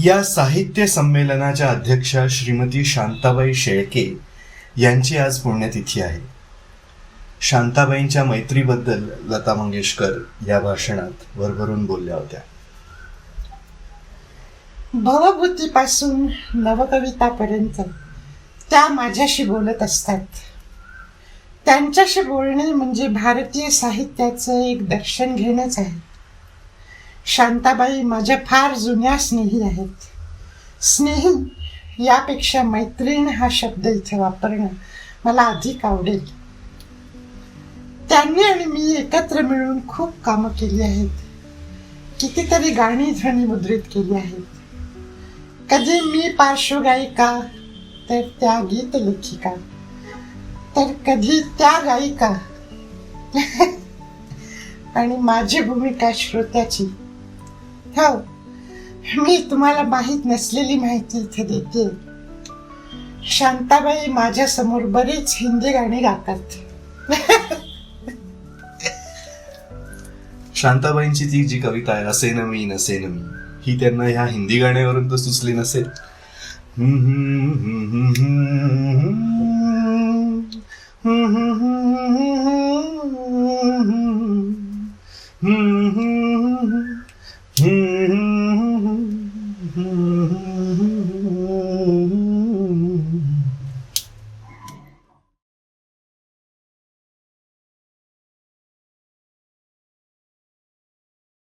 या साहित्य संमेलनाच्या अध्यक्षा श्रीमती शांताबाई शेळके यांची आज पुण्यतिथी आहे. शांताबाईंच्या मैत्रीबद्दल लता मंगेशकर या भाषणात भरभरून बोलल्या होत्या. भवभूतीपासून नवकवितापर्यंत त्या माझ्याशी बोलत असतात. त्यांच्याशी बोलणे म्हणजे भारतीय साहित्याचं एक दर्शन घेणंच आहे. शांताबाई माझ्या फार जुन्या स्नेही आहेत. स्नेही यापेक्षा मैत्रीण हा शब्द इथे वापरणं मला अधिक आवडेल. त्यांनी आणि मी एकत्र मिळून खूप कामं केली आहेत. कितीतरी गाणी ध्वनिमुद्रित केली आहेत. कधी मी पार्श्वगायिका तर त्या गीत लेखिका, तर कधी त्या गायिका आणि माझी भूमिका श्रोत्याची. हो, मी तुम्हाला माहीत नसलेली माहिती इथे देते. शांताबाई माझ्या समोर बरीच हिंदी गाणी गातात. शांताबाईंची ती जी कविता आहे, असे न मी नसे न मी, ही त्यांना ह्या हिंदी गाण्यावरून तर सुचली नसेल.